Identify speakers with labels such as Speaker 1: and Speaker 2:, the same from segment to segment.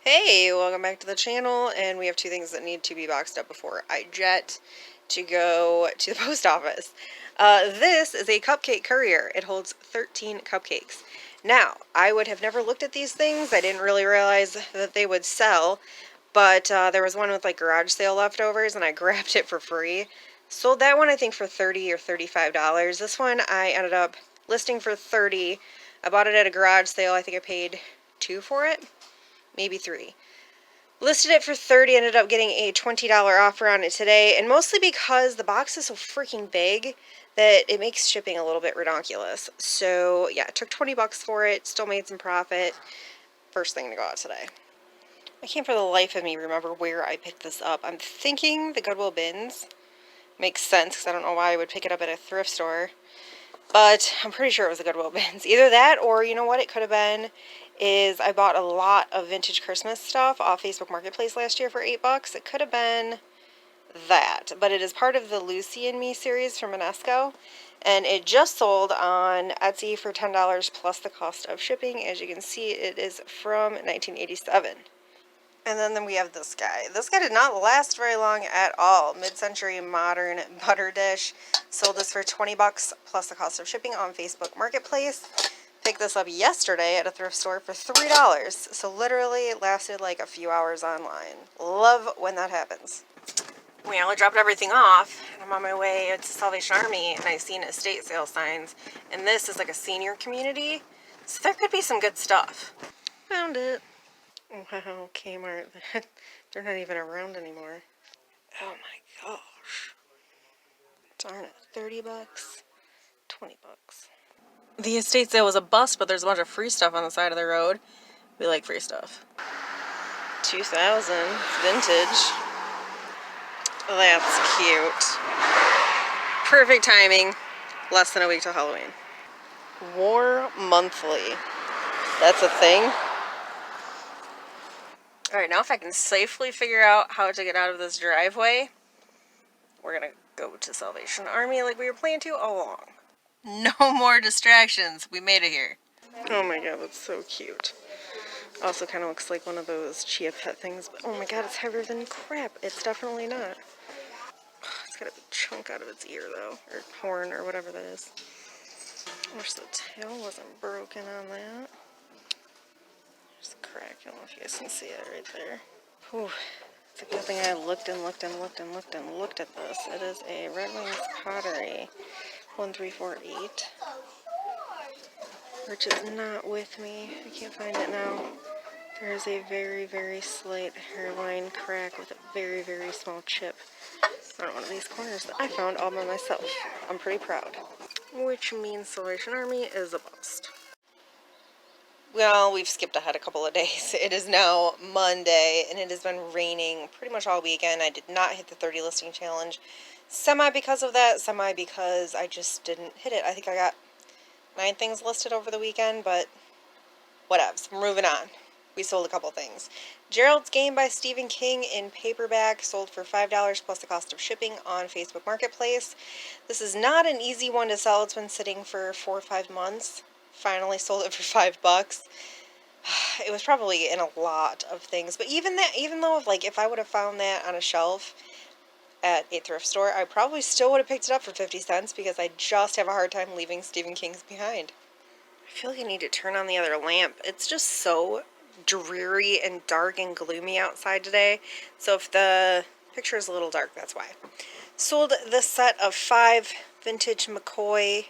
Speaker 1: Hey, welcome back to the channel, and we have two things that need to be boxed up before I jet to go to the post office. This is a cupcake courier. It holds 13 cupcakes. Now, I would have never looked at these things. I didn't really realize that they would sell, but there was one with like garage sale leftovers, and I grabbed it for free. Sold that one, I think, for $30 or $35. This one I ended up listing for $30. I bought it at a garage sale. I think I paid $2 for it. Maybe $3. Listed it for $30, ended up getting a $20 offer on it today, and mostly because the box is so freaking big that it makes shipping a little bit ridiculous. So yeah, I took 20 bucks for it, still made some profit. First thing to go out today. I can't for the life of me remember where I picked this up. I'm thinking the Goodwill bins. Makes sense because I don't know why I would pick it up at a thrift store. But I'm pretty sure it was the Goodwill bins. Either that or, you know what it could have been, is I bought a lot of vintage Christmas stuff off Facebook Marketplace last year for $8. It could have been that. But it is part of the Lucy and Me series from Unesco. And it just sold on Etsy for $10 plus the cost of shipping. As you can see, it is from 1987. And then we have this guy. This guy did not last very long at all. Mid-century modern butter dish. Sold this for 20 bucks plus the cost of shipping on Facebook Marketplace. Picked this up yesterday at a thrift store for $3. So literally it lasted like a few hours online. Love when that happens. We only dropped everything off, and I'm on my way to Salvation Army, and I've seen estate sale signs. And this is like a senior community, so there could be some good stuff. Found it. Wow, Kmart. They're not even around anymore. Oh my gosh. Darn it. 30 bucks. 20 bucks. The estate sale was a bust, but there's a bunch of free stuff on the side of the road. We like free stuff. 2000. Vintage. That's cute. Perfect timing. Less than a week till Halloween. War Monthly. That's a thing. Alright, now if I can safely figure out how to get out of this driveway, we're gonna go to Salvation Army like we were planning to all along. No more distractions. We made it here. Oh my god, that's so cute. Also kind of looks like one of those Chia Pet things, but oh my god, it's heavier than crap. It's definitely not. It's got a big chunk out of its ear though, or horn, or whatever that is. I wish the tail wasn't broken on that. There's a crack. I don't know if you guys can see it right there. Whew. It's a good thing I looked and looked and looked and looked and looked at this. It is a Revlon Pottery 1348, which is not with me. I can't find it now. There is a very, very slight hairline crack with a very, very small chip on one of these corners that I found all by myself. I'm pretty proud. Which means Salvation Army is a bust. Well, we've skipped ahead a couple of days. It is now Monday, and it has been raining pretty much all weekend. I did not hit the 30 listing challenge. Semi because of that, semi because I just didn't hit it. I think I got 9 things listed over the weekend, but whatevs. We're moving on. We sold a couple things. Gerald's Game by Stephen King in paperback sold for $5 plus the cost of shipping on Facebook Marketplace. This is not an easy one to sell. It's been sitting for 4 or 5 months. Finally sold it for $5. It was probably in a lot of things, but even though like if I would have found that on a shelf at a thrift store, I probably still would have picked it up for 50 cents because I just have a hard time leaving Stephen King's behind. I feel like I need to turn on the other lamp. It's just so dreary and dark and gloomy outside today, so if the picture is a little dark, that's why. Sold this set of 5 vintage Mccoy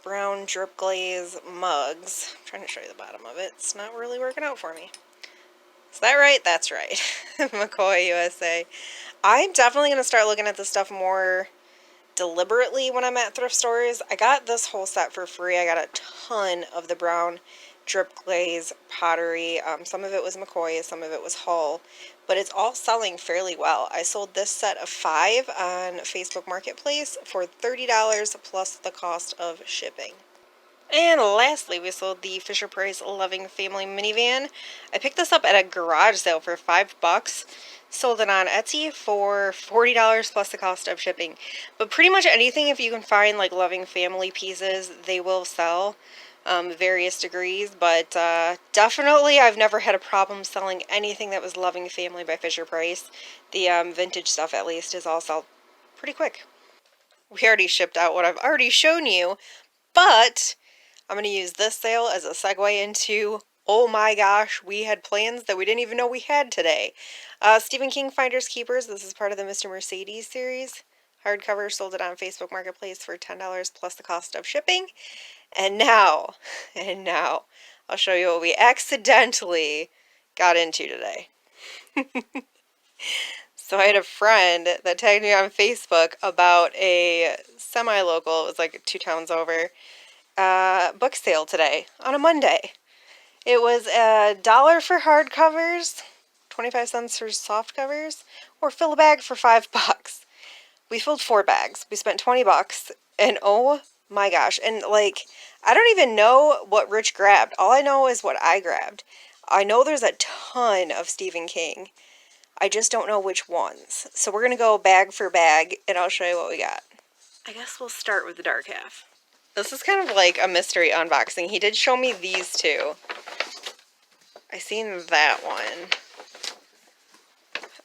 Speaker 1: brown drip glaze mugs. I'm trying to show you the bottom of it. It's not really working out for me. Is that right? That's right. Mccoy, USA. I'm definitely going to start looking at this stuff more deliberately when I'm at thrift stores. I got this whole set for free. I got a ton of the brown drip glaze pottery. Some of it was Mccoy, some of it was Hull, but it's all selling fairly well. I sold this set of 5 on Facebook Marketplace for $30 plus the cost of shipping. And lastly, we sold the Fisher-Price Loving Family Minivan. I picked this up at a garage sale for $5. Sold it on Etsy for $40 plus the cost of shipping. But pretty much anything, if you can find like Loving Family pieces, they will sell. various degrees, but definitely I've never had a problem selling anything that was Loving Family by Fisher-Price. The vintage stuff, at least, is all sold pretty quick. We already shipped out what I've already shown you, but I'm going to use this sale as a segue into, oh my gosh, we had plans that we didn't even know we had today. Stephen King Finders Keepers, this is part of the Mr. Mercedes series. Hardcover, sold it on Facebook Marketplace for $10 plus the cost of shipping. And now, I'll show you what we accidentally got into today. So I had a friend that tagged me on Facebook about a semi-local, it was like 2 towns over, book sale today on a Monday. It was $1 for hardcovers, 25 cents for soft covers, or fill a bag for $5. We filled 4 bags. We spent $20, and oh my gosh. And like, I don't even know what Rich grabbed. All I know is what I grabbed. I know there's a ton of Stephen King. I just don't know which ones. So we're going to go bag for bag, and I'll show you what we got. I guess we'll start with the dark half. This is kind of like a mystery unboxing. He did show me these 2. I seen that one.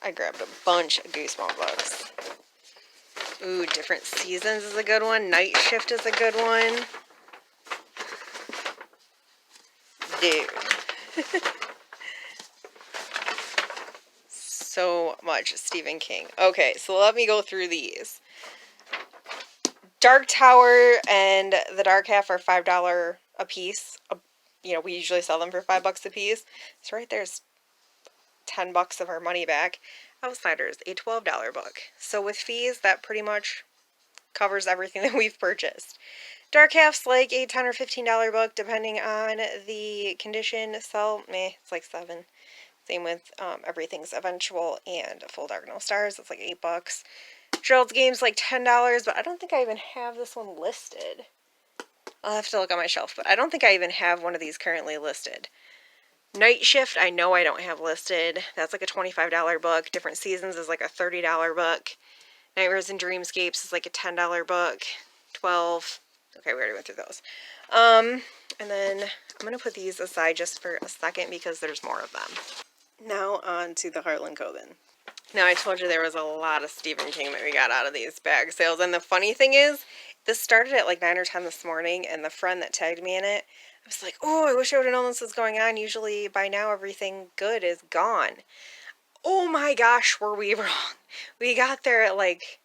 Speaker 1: I grabbed a bunch of Goosebumps books. Ooh, Different Seasons is a good one. Night Shift is a good one. Dude. So much Stephen King. Okay, so let me go through these. Dark Tower and the Dark Half are $5 a piece. You know, we usually sell them for $5 a piece. So right there's $10 of our money back. Outsiders, a $12 book. So with fees, that pretty much covers everything that we've purchased. Dark Half's like a $10 or $15 book, depending on the condition. So, it's like $7. Same with Everything's Eventual and Full Dark No Stars. It's like $8. Gerald's Game's like $10, but I don't think I even have this one listed. I'll have to look on my shelf, but I don't think I even have one of these currently listed. Night Shift, I know I don't have listed. That's like a $25 book. Different Seasons is like a $30 book. Nightmares and Dreamscapes is like a $10 book. 12. Okay, we already went through those. And then I'm going to put these aside just for a second because there's more of them. Now on to the Harlan Coben. Now I told you there was a lot of Stephen King that we got out of these bag sales. And the funny thing is, this started at like 9 or 10 this morning, and the friend that tagged me in it, I was like, oh, I wish I would have known this was going on. Usually by now everything good is gone. Oh my gosh, were we wrong. We got there at like,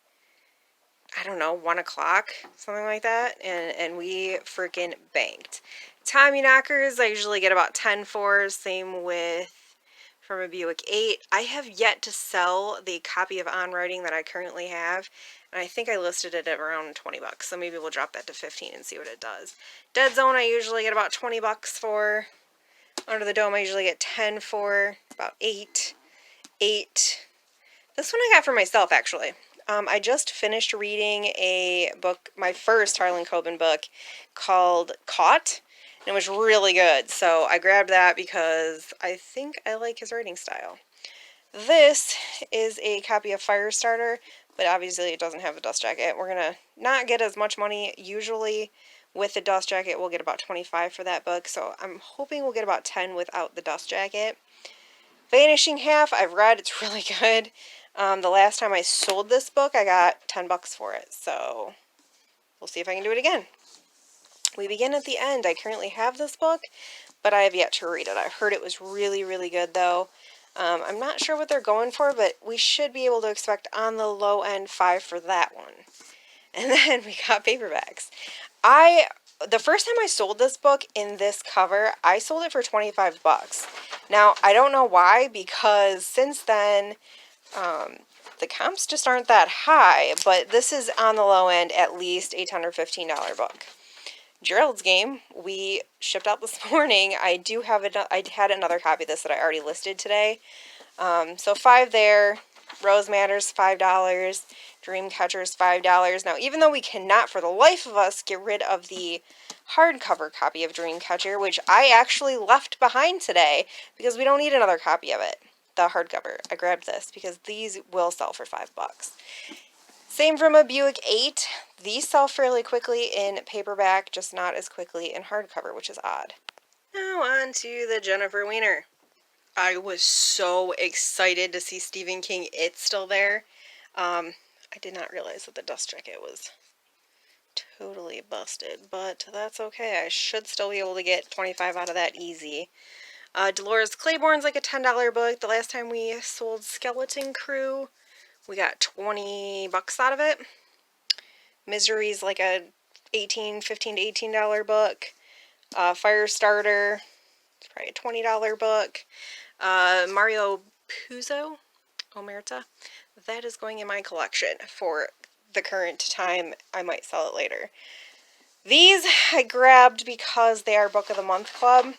Speaker 1: I don't know, 1 o'clock, something like that, and we freaking banked. Tommy Knockers, I usually get about 10 for, same with From a Buick 8. I have yet to sell the copy of On Writing that I currently have, and I think I listed it at around $20, so maybe we'll drop that to 15 and see what it does. Dead Zone, I usually get about $20 for. Under the Dome, I usually get 10 for, about 8. This one I got for myself, actually. I just finished reading a book, my first Harlan Coben book, called Caught, and it was really good. So I grabbed that because I think I like his writing style. This is a copy of Firestarter, but obviously it doesn't have a dust jacket. We're going to not get as much money. Usually with the dust jacket, we'll get about 25 for that book, so I'm hoping we'll get about 10 without the dust jacket. Vanishing Half, I've read, it's really good. The last time I sold this book, I got $10 for it, so we'll see if I can do it again. We Begin at the End. I currently have this book, but I have yet to read it. I heard it was really, really good, though. I'm not sure what they're going for, but we should be able to expect on the low end 5 for that one. And then we got Paperbacks. The first time I sold this book in this cover, I sold it for $25. Now, I don't know why, because since then, the comps just aren't that high, but this is on the low end at least a $10 or $15 book. Gerald's Game, we shipped out this morning. I had another copy of this that I already listed today. So 5 there. Rose Matters, $5. Dreamcatcher's $5. Now, even though we cannot, for the life of us, get rid of the hardcover copy of Dreamcatcher, which I actually left behind today because we don't need another copy of it, the hardcover. I grabbed this because these will sell for $5. Same from a Buick 8. These sell fairly quickly in paperback, just not as quickly in hardcover, which is odd. Now on to the Jennifer Weiner. I was so excited to see Stephen King It's still there. I did not realize that the dust jacket was totally busted, but that's okay. I should still be able to get 25 out of that easy. Dolores Claiborne's like a $10 book. The last time we sold Skeleton Crew, we got 20 bucks out of it. Misery's like a $15 to $18 book. Firestarter, it's probably a $20 book. Mario Puzo, Omerta, that is going in my collection for the current time. I might sell it later. These I grabbed because they are Book of the Month Club.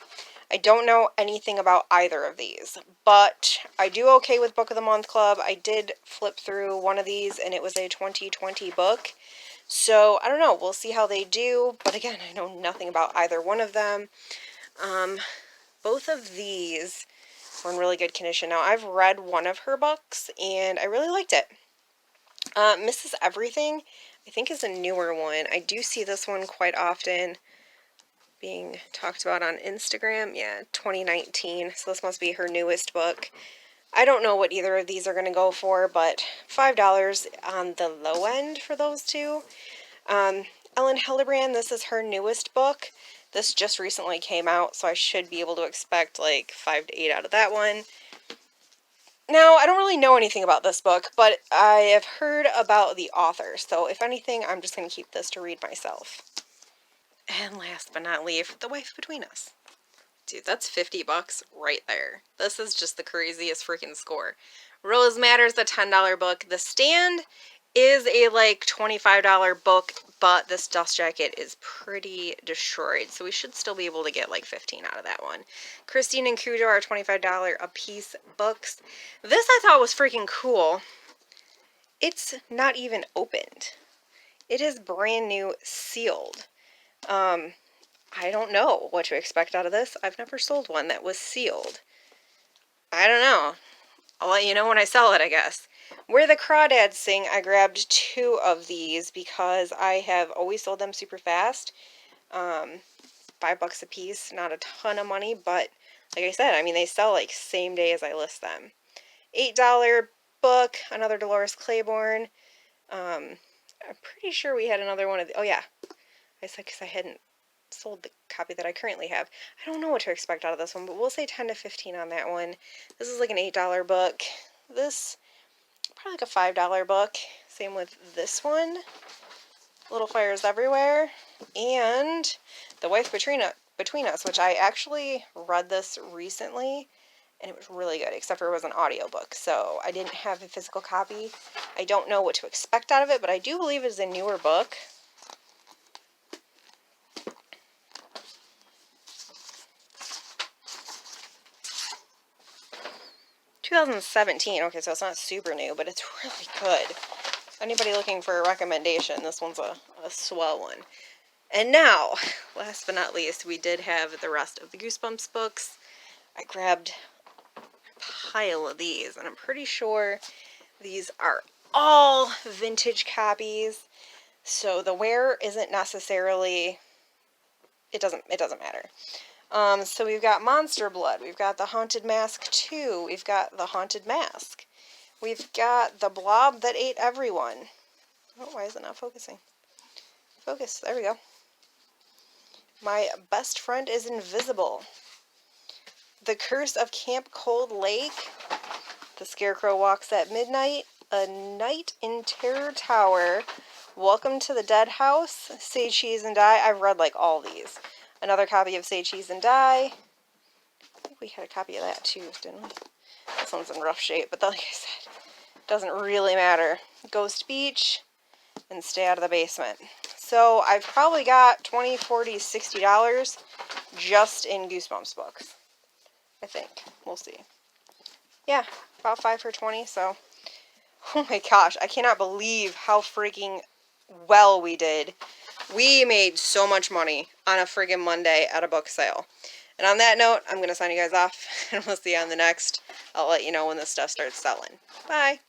Speaker 1: I don't know anything about either of these, but I do okay with Book of the Month Club. I did flip through one of these, and it was a 2020 book. So, I don't know. We'll see how they do. But again, I know nothing about either one of them. Both of these were in really good condition. Now, I've read one of her books, and I really liked it. Mrs. Everything, I think, is a newer one. I do see this one quite often being talked about on Instagram. Yeah, 2019. So this must be her newest book. I don't know what either of these are going to go for, but $5 on the low end for those two. Ellen Hillebrand, this is her newest book. This just recently came out, so I should be able to expect like 5 to 8 out of that one. Now, I don't really know anything about this book, but I have heard about the author, so if anything, I'm just going to keep this to read myself. And last but not least, The Wife Between Us. Dude, that's 50 bucks right there. This is just the craziest freaking score. Rose Matters, the $10 book. The Stand is a like $25 book, but this dust jacket is pretty destroyed, so we should still be able to get like 15 out of that one. Christine and Cujo are $25 a piece books. This I thought was freaking cool. It's not even opened. It is brand new, sealed. I don't know what to expect out of this. I've never sold one that was sealed. I don't know. I'll let you know when I sell it, I guess. Where the Crawdads Sing, I grabbed 2 of these because I have always sold them super fast. $5 a piece, not a ton of money, but like I said, I mean, they sell like same day as I list them. $8 book, another Dolores Claiborne. I'm pretty sure we had another one of the, oh yeah, I said because I hadn't sold the copy that I currently have. I don't know what to expect out of this one, but we'll say 10 to 15 on that one. This is like an $8 book. This, probably like a $5 book. Same with this one. Little Fires Everywhere. And The Wife Between Us, which I actually read this recently, and it was really good, except for it was an audiobook, so I didn't have a physical copy. I don't know what to expect out of it, but I do believe it's a newer book. $2017. Okay, so it's not super new, but it's really good. Anybody looking for a recommendation, this one's a swell one. And now, last but not least, we did have the rest of the Goosebumps books. I grabbed a pile of these, and I'm pretty sure these are all vintage copies. So the wear isn't necessarily, it doesn't matter. So we've got Monster Blood, we've got the Haunted Mask 2, we've got the Haunted Mask, we've got the Blob That Ate Everyone. Oh, why is it not focusing? Focus, there we go. My Best Friend is Invisible. The Curse of Camp Cold Lake. The Scarecrow Walks at Midnight. A Night in Terror Tower. Welcome to the Dead House. Say Cheese and Die. I've read like all these. Another copy of Say Cheese and Die. I think we had a copy of that too, didn't we? This one's in rough shape, but like I said, it doesn't really matter. Ghost Beach and Stay Out of the Basement. So I've probably got $20, $40, $60 just in Goosebumps books. I think. We'll see. Yeah, about 5 for 20, so oh my gosh, I cannot believe how freaking well we did. We made so much money on a friggin' Monday at a book sale. And on that note, I'm going to sign you guys off, and we'll see you on the next. I'll let you know when this stuff starts selling. Bye!